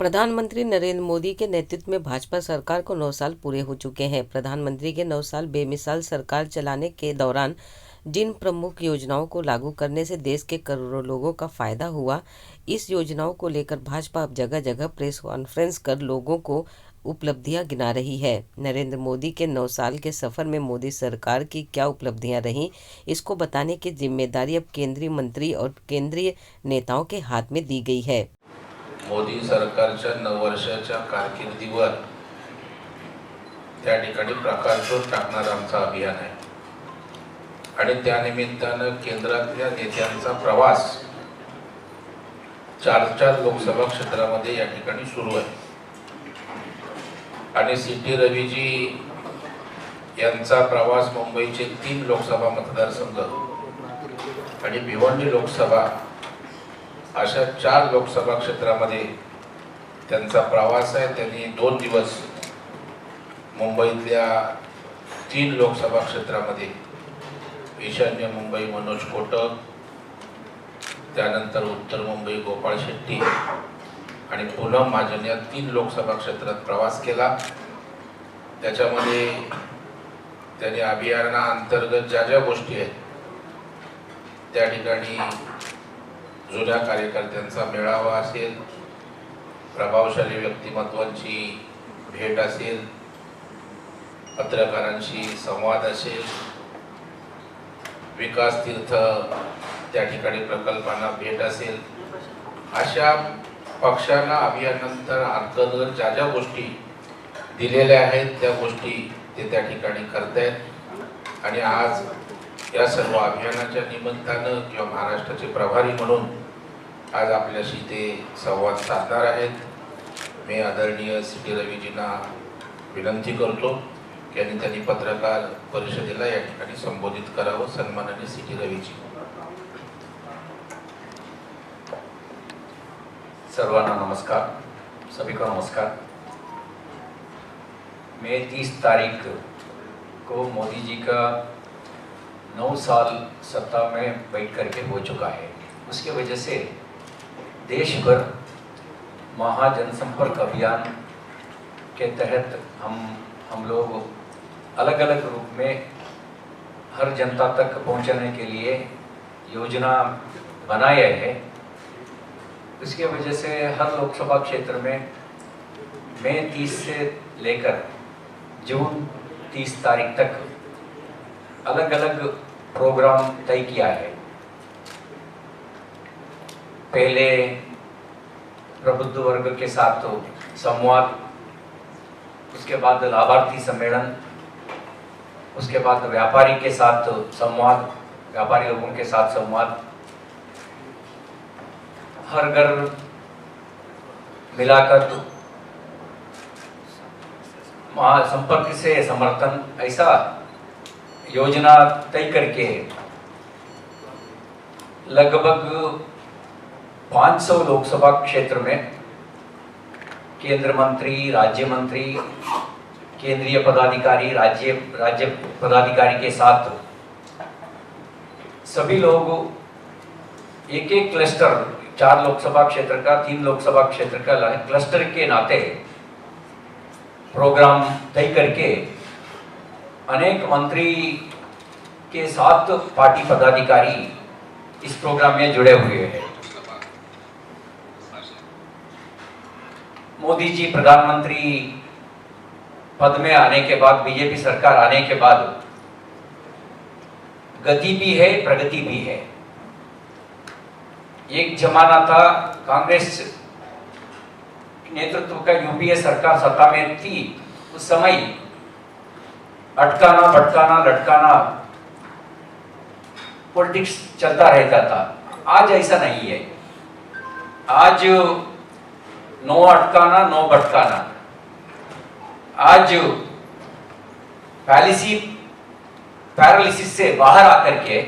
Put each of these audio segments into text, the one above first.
प्रधानमंत्री नरेंद्र मोदी के नेतृत्व में भाजपा सरकार को 9 साल पूरे हो चुके हैं। प्रधानमंत्री के 9 साल बेमिसाल सरकार चलाने के दौरान जिन प्रमुख योजनाओं को लागू करने से देश के करोड़ों लोगों का फायदा हुआ, इस योजनाओं को लेकर भाजपा अब जगह जगह प्रेस कॉन्फ्रेंस कर लोगों को उपलब्धियां गिना रही है। नरेंद्र मोदी के 9 साल के सफर में मोदी सरकार की क्या उपलब्धियां रहीं, इसको बताने की जिम्मेदारी अब केंद्रीय मंत्री और केंद्रीय नेताओं के हाथ में दी गई है। मोदी सरकारच्या 9 वर्षाच्या कारकिर्दीवर त्या ठिकाणी प्रकाशझोत टाकणारं आमचं अभियान आहे आणि त्यानिमित्तानं केंद्रातल्या नेत्यांचा प्रवास 4 लोकसभा क्षेत्रामध्ये या ठिकाणी सुरू आहे आणि सीटी रवीजी यांचा प्रवास मुंबईचे 3 लोकसभा मतदारसंघ आणि भिवंडी लोकसभा अशा 4 लोकसभा क्षेत्रामध्ये त्यांचा प्रवास आहे। त्यांनी 2 दिवस मुंबईतल्या 3 लोकसभा क्षेत्रामध्ये ईशान्य मुंबई मनोज कोटक, त्यानंतर उत्तर मुंबई गोपाळ शेट्टी आणि पूनम महाजन या 3 लोकसभा क्षेत्रात प्रवास केला। त्याच्यामध्ये त्यांनी अभियानाअंतर्गत ज्या गोष्टी आहेत त्या ठिकाणी जुन्या कार्यकर्त्यांचा मेळावा असेल, प्रभावशाली व्यक्तिमत्वांची भेट असेल, पत्रकारांशी संवाद असेल, विकास तीर्थ त्या ठिकाणी प्रकल्पांना भेट असेल, अशा पक्षांना अभियानानंतर अंतर्गत ज्या गोष्टी दिलेल्या आहेत त्या गोष्टी ते त्या ठिकाणी करतायत आणि आज या सर्व अभियानाच्या निमित्तानं किंवा महाराष्ट्राचे प्रभारी म्हणून आज आपल्याशी ते संवाद साधणार आहेत। मी आदरणीय सीटी रवीजींना विनंती करतो की त्यांनी पत्रकार परिषदेला या ठिकाणी संबोधित करावं। सन्माननीय सीटी रवीजी। सर्वांना नमस्कार, सभी को नमस्कार। मैं 30 तारीख को मोदी जी का 9 साल सत्ता में बैठ करके हो चुका है। उसके वजह से देश भर महाजनसंपर्क अभियान के तहत हम लोग अलग अलग रूप में हर जनता तक पहुंचाने के लिए योजना बनाए हैं। इसके वजह से हर लोकसभा क्षेत्र में मई 30 से लेकर जून 30 तारीख तक अलग अलग प्रोग्राम तय किया है। पहले प्रबुद्ध वर्ग के साथ संवाद, उसके बाद लाभार्थी सम्मेलन, उसके बाद व्यापारी के साथ संवाद, व्यापारी लोगों के साथ संवाद, हर घर मिलाकर संपर्क से समर्थन, ऐसा योजना तय करके लगभग 500 लोकसभा क्षेत्र में केंद्र मंत्री, राज्य मंत्री, केंद्रीय पदाधिकारी, राज्य पदाधिकारी के साथ सभी लोग एक क्लस्टर, 4 लोकसभा क्षेत्र का, 3 लोकसभा क्षेत्र का क्लस्टर के नाते प्रोग्राम तय करके अनेक मंत्री के साथ पार्टी पदाधिकारी इस प्रोग्राम में जुड़े हुए हैं। मोदी जी प्रधानमंत्री पद में आने के बाद, बीजेपी सरकार आने के बाद गति भी है, प्रगति भी है। एक जमाना था कांग्रेस नेतृत्व का यूपीए सरकार सत्ता में थी, उस समय अटकाना, भटकाना, लटकाना पॉलिटिक्स चलता रहता था। आज ऐसा नहीं है। आज नो अटकाना, नो भटकाना। आज पैरालिसिस से बाहर आकर के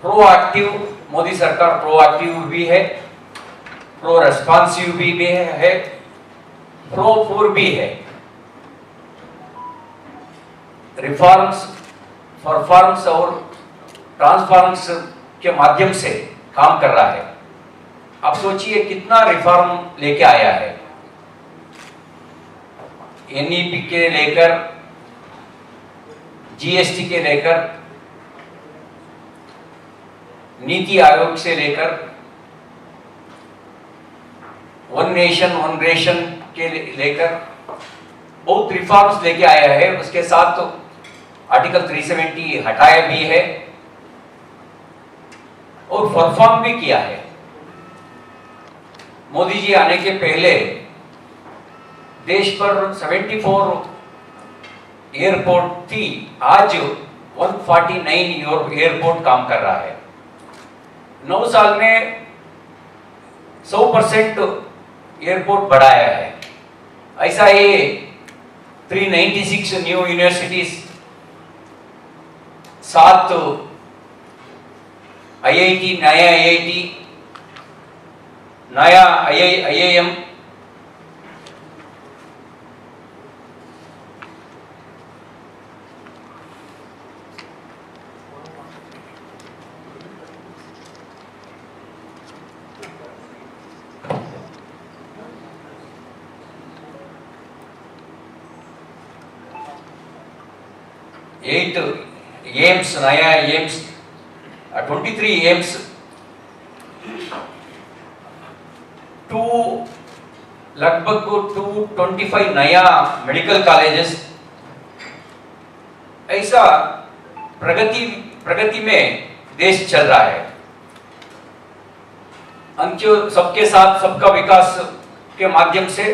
प्रोएक्टिव, मोदी सरकार प्रोएक्टिव भी है, प्रो रेस्पॉन्सिव भी है, प्रो फूर भी है। रिफॉर्म्स, और ट्रांसफॉर्म्स के माध्यम से काम कर रहा है। आप सोचिए कितना रिफॉर्म लेके आया है। एनईपी के लेकर, जीएसटी के लेकर, नीति आयोग से लेकर, वन नेशन वन रेशन के लेकर बहुत रिफॉर्म्स लेके आया है। उसके साथ तो आर्टिकल 370 हटाया भी है और परफॉर्म भी किया है। मोदी जी आने के पहले देश पर 74 एयरपोर्ट थी, आज 149 एयरपोर्ट काम कर रहा है। 9 साल में 100% एयरपोर्ट बढ़ाया है। ऐसा ही 396 न्यू यूनिवर्सिटीज, 7 आईआईटी, नया आईआईटी, नया आईआईएम, एम्स, नया एम्स, 23 एम्स, लगभग 225 नया मेडिकल कॉलेजेस। ऐसा प्रगति में देश चल रहा है। सबके साथ सबका विकास के माध्यम से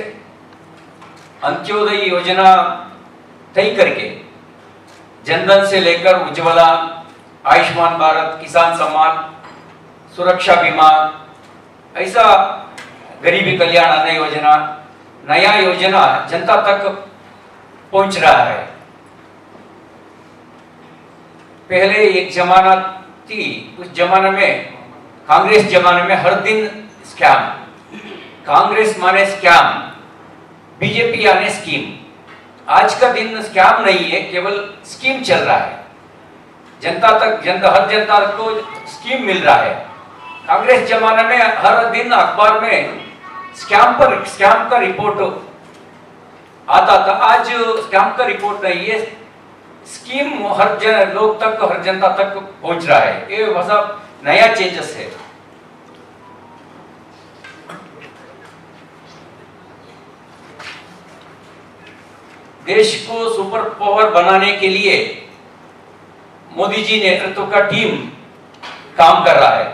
अंत्योदय योजना तय करके जनधन से लेकर उज्ज्वला, आयुष्मान भारत, किसान सम्मान, सुरक्षा बीमा, ऐसा गरीबी कल्याण अन्न योजना, नया योजना जनता तक पहुंच रहा है। पहले एक जमाना थी, उस जमाने में, कांग्रेस जमाने में हर दिन स्कैम, कांग्रेस माने स्कैम, बीजेपी आने स्कीम। आज का दिन स्कैम नहीं है, केवल स्कीम चल रहा है। हर जनता को स्कीम मिल रहा है। कांग्रेस जमाने में हर दिन अखबार में स्कैम का रिपोर्ट आता था। आज स्कैम का रिपोर्ट नहीं है, स्कीम हर जनता तक पहुंच रहा है। ये वैसा नया चेंजेस है। देश को सुपर पावर बनाने के लिए मोदी जी नेतृत्व का टीम काम कर रहा है।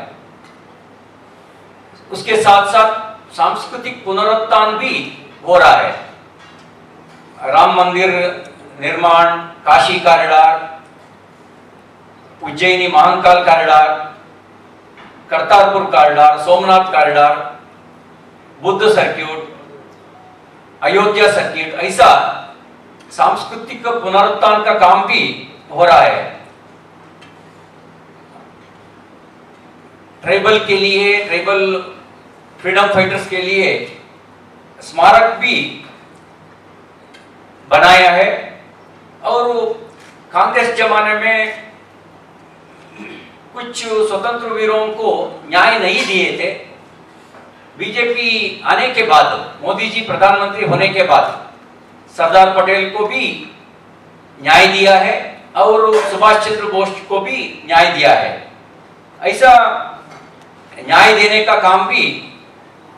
उसके साथ साथ सांस्कृतिक पुनरुत्थान भी हो रहा है। राम मंदिर निर्माण, Kashi corridor, Ujjaini Mahakal corridor, Kartarpur corridor, Somnath corridor, Buddha circuit, Ayodhya circuit, ऐसा सांस्कृतिक पुनरुत्थान का काम भी हो रहा है। ट्राइबल के लिए, ट्राइबल फ्रीडम फाइटर्स के लिए स्मारक भी बनाया है। और कांग्रेस जमाने में कुछ स्वतंत्र वीरों को न्याय नहीं दिए थे। बीजेपी आने के बाद, मोदी जी प्रधानमंत्री होने के बाद सरदार पटेल को भी न्याय दिया है और सुभाष चंद्र बोस को भी न्याय दिया है। ऐसा न्याय देने का काम भी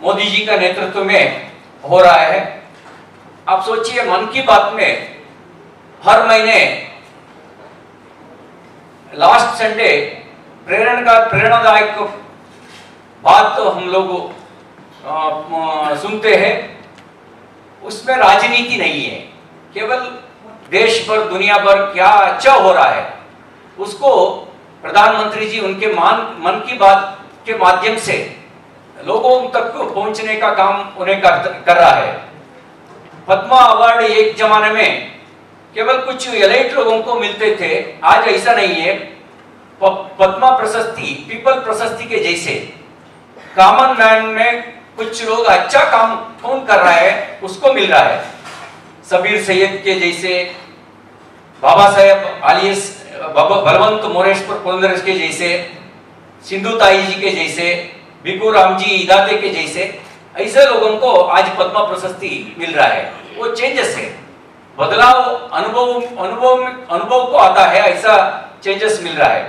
मोदी जी का नेतृत्व में हो रहा है। आप सोचिए, मन की बात में हर महीने लास्ट संडे प्रेरणादायक बात तो हम लोग सुनते हैं। उसमें राजनीति नहीं है, केवल देश पर, दुनिया पर क्या अच्छा हो रहा है उसको प्रधानमंत्री जी उनके मन की बात के माध्यम से लोगों तक पहुंचने का काम उन्हें कर रहा है। पद्मा अवार्ड एक जमाने में केवल कुछ एलाइट लोगों को मिलते थे, आज ऐसा नहीं है। पद्मा प्रशस्ति, पीपल प्रशस्ति के जैसे कॉमन मैन में कुछ लोग अच्छा काम कौन कर रहा है उसको मिल रहा है। सबीर सैयद के जैसे, बाबा साहेब आलियस बलवंत मोरेश्वर पुरंदर के जैसे, सिंधु ताई जी के जैसे, भिखू राम जी इदाते के जैसे ऐसे लोगों को आज पद्म प्रशस्ति मिल रहा है। वो चेंजेस है, बदलाव अनुभव को आता है, ऐसा चेंजेस मिल रहा है।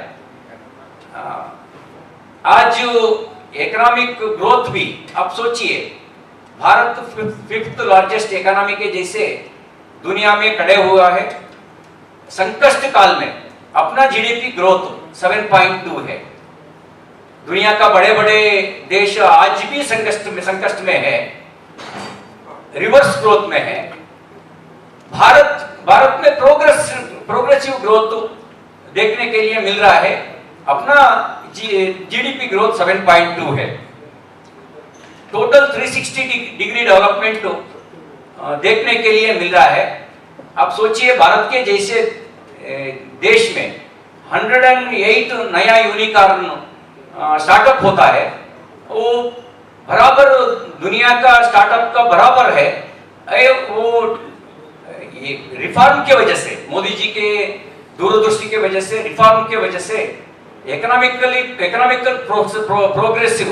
आज इकोनॉमिक ग्रोथ भी आप सोचिए, भारत 5th लार्जेस्ट इकोनॉमी के जैसे दुनिया में खड़े हुआ है। संकट काल में अपना जीडीपी ग्रोथ 7.2 है। दुनिया का बड़े बड़े देश आज भी संकट में है, रिवर्स ग्रोथ में है। भारत में प्रोग्रेसिव ग्रोथ देखने के लिए मिल रहा है। अपना जीडीपी ग्रोथ 7.2 है। टोटल 360 डिग्री डेवलपमेंट देखने के लिए मिल रहा है। आप सोचिए, भारत के जैसे देश में 108 नया यूनिकॉर्न स्टार्टअप होता है, वो बराबर दुनिया का स्टार्टअप का बराबर है। वो ये रिफॉर्म के वजह से, मोदी जी के दूरदृष्टि के वजह से, रिफॉर्म के वजह से इकोनॉमिकल प्रोग्रेसिव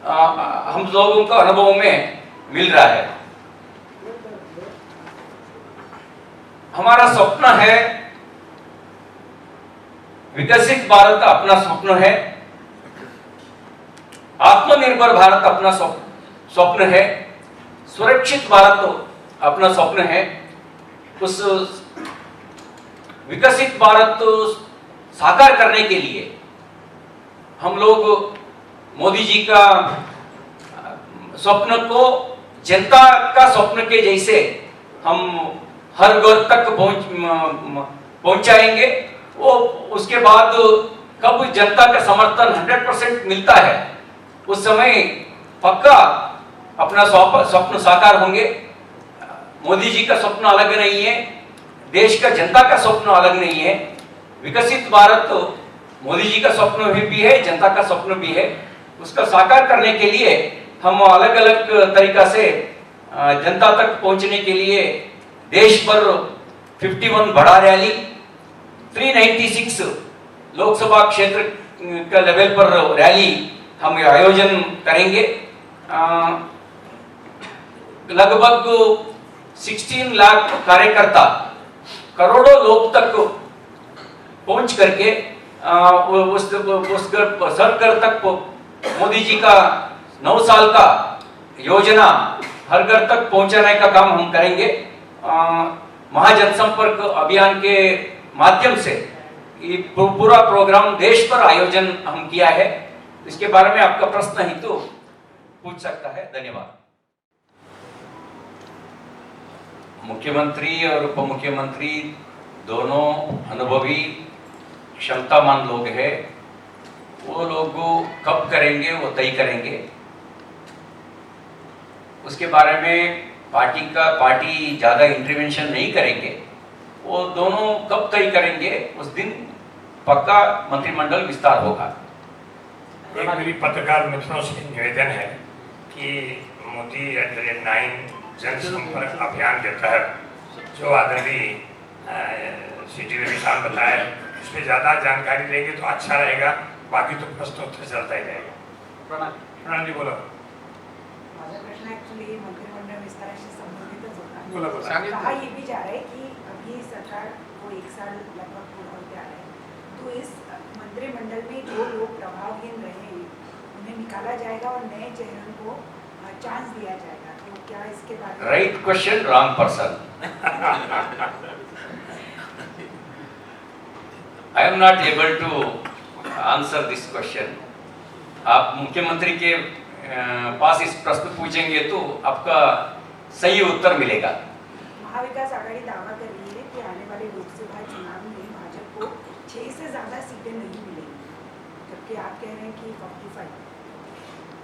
हम लोगों का अनुभव में मिल रहा है। हमारा स्वप्न है विकसित भारत, अपना स्वप्न है आत्मनिर्भर भारत, अपना स्वप्न है सुरक्षित भारत, अपना स्वप्न है। उस विकसित भारत साकार करने के लिए हम लोग मोदी जी का स्वप्न को जनता का स्वप्न के जैसे हम हर घर तक पहुंचाएंगे। वो उसके बाद कब जनता का समर्थन 100% मिलता है, उस समय पक्का अपना स्वप्न साकार होंगे। मोदी जी का स्वप्न अलग नहीं है, देश का जनता का स्वप्न अलग नहीं है। विकसित भारत मोदी जी का स्वप्न भी है, जनता का स्वप्न भी है। उसका साकार करने के लिए हम अलग अलग तरीका से जनता तक पहुंचने के लिए देश भर 51 बड़ा रैली, 396 लोकसभा क्षेत्र का लेवल पर रैली हम आयोजन करेंगे। लगभग 16 लाख कार्यकर्ता करोड़ों लोग तक पहुंच करके उस घर तक मोदी जी का 9 साल का योजना हर घर तक पहुंचाने का काम हम करेंगे। महाजनसंपर्क अभियान के माध्यम से ये पूरा प्रोग्राम देश पर आयोजन हम किया है। इसके बारे में आपका प्रश्न ही तो पूछ सकता है। धन्यवाद। मुख्यमंत्री और उप मुख्यमंत्री दोनों अनुभवी क्षमतावान लोग हैं। वो लोग कब करेंगे वो तय करेंगे। उसके बारे में पार्टी ज़्यादा इंटरवेंशन नहीं करेंगे। वो दोनों कब तय करेंगे उस दिन पक्का मंत्रिमंडल विस्तार होगा। एक मेरी पत्रकार मित्रों से निवेदन है कि मोदी @9 जनसंपर्क अभियान के तहत जो आदरणीय सिटी विशाल बताया, इस पर ज़्यादा जानकारी लेंगे तो अच्छा रहेगा। बाकी तो प्रश्न उत्तर चलता ही रहेगा। प्रणाम जी, बोलो। माझा प्रश्न ॲक्च्युली मंत्रिमंडळ विस्ताराशी संबंधितच होता। बोला। कहा ये भी जा रहा है कि अभी सरकार को 1 साल लगभग पूरा होते आ रहा है, तो इस मंत्रिमंडल में जो लोग प्रभावहीन रहे हैं उन्हें निकाला जाएगा और नए चेहरों को चांस दिया जाएगा। तो क्या इसके बारे में right question, wrong person. I am not able to answer this question. आप मुख्यमंत्री के पास इस प्रश्न पूछेंगे तो आपका सही उत्तर मिलेगा। महाविकास आघाड़ी दावा कर रही है कि आने वाले लोकसभा चुनाव में भाजपा को 6 से ज़्यादा सीटें नहीं मिलेंगी, जबकि आप कह रहे हैं कि 45।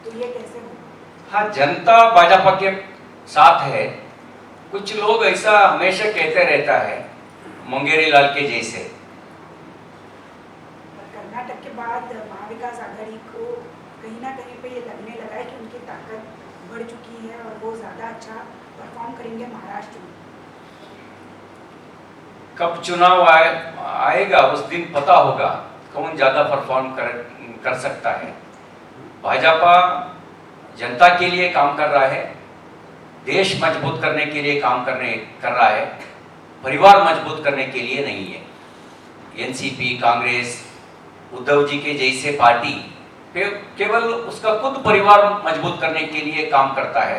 तो ये कैसे होगा? हाँ, जनता भाजपा के साथ है। कुछ लोग ऐसा हमेशा कहते रहता है, मुंगेरी लाल के जैसे। कर्नाटक के बाद महाविकास आघाड़ी को कहीं ना कहीं पे ये लगने लगा है कि उनकी ताकत बढ़ चुकी है और वो ज़्यादा अच्छा परफॉर्म करेंगे महाराष्ट्र में। कब चुनाव आएगा उस दिन पता होगा कौन ज़्यादा परफॉर्म कर सकता है। भाजपा जनता के लिए काम कर रहा है, देश मजबूत करने के लिए काम कर रहा है, परिवार मजबूत करने के लिए नहीं है। एनसीपी, कांग्रेस, उद्धव जी के जैसे पार्टी केवल उसका खुद परिवार मजबूत करने के लिए काम करता है।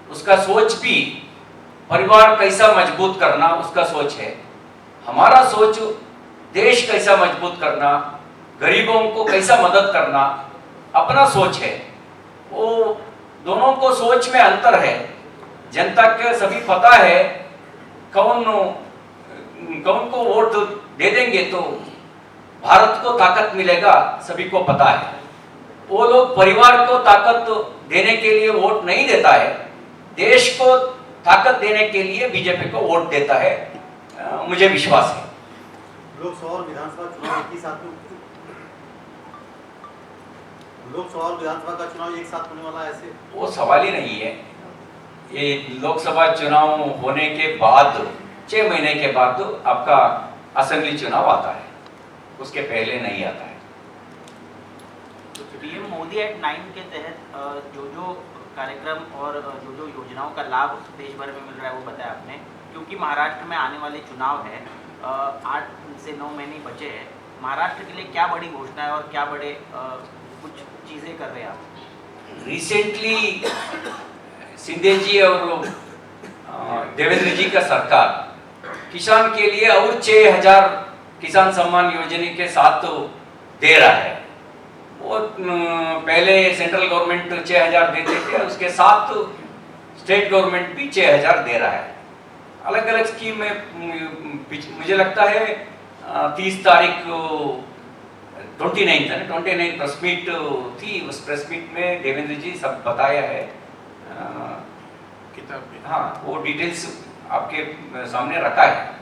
उसका सोच भी परिवार कैसा मजबूत करना उसका सोच है। हमारा सोच देश कैसा मजबूत करना, गरीबों को कैसा मदद करना अपना सोच है। वो दोनों को सोच में अंतर है। जनता के सभी पता है कौन को वोट दे देंगे तो भारत को ताकत मिलेगा, सभी को पता है। वो लोग परिवार को ताकत देने के लिए वोट नहीं देता है, देश को ताकत देने के लिए बीजेपी को वोट देता है, मुझे विश्वास है। लोकसभा और विधानसभा चुनाव एक ही साथ में, लोकसभा और विधानसभा का चुनाव एक साथ होने वाला है, ऐसे वो सवाल ही नहीं है। ये लोकसभा चुनाव होने के बाद 6 महीने के बाद आपका असेंबली चुनाव आता है, उसके पहले नहीं आता है। पीएम मोदी एट 9 के तहत जो कार्यक्रम और जो योजनाओं का लाभ देश भर में मिल रहा है वो बताया आपने। क्योंकि महाराष्ट्र में आने वाले चुनाव है, 8 से 9 महीने बचे हैं, महाराष्ट्र के लिए क्या बड़ी घोषणा है और क्या बड़े कुछ चीज़ें कर रहे हैं आप? रिसेंटली शिंदे जी और देवेंद्र जी का सरकार किसान के लिए और 6,000 किसान सम्मान योजना के साथ दे रहा है। वो पहले सेंट्रल गवर्नमेंट 6,000 देते थे, उसके साथ स्टेट गवर्नमेंट भी 6,000 दे रहा है। अलग अलग स्कीम में मुझे लगता है 30 तारीख 29 प्रेस मीट थी। उस प्रेस मीट में देवेंद्र जी सब बताया है। किताब में हाँ, वो डिटेल्स आपके सामने रखा है।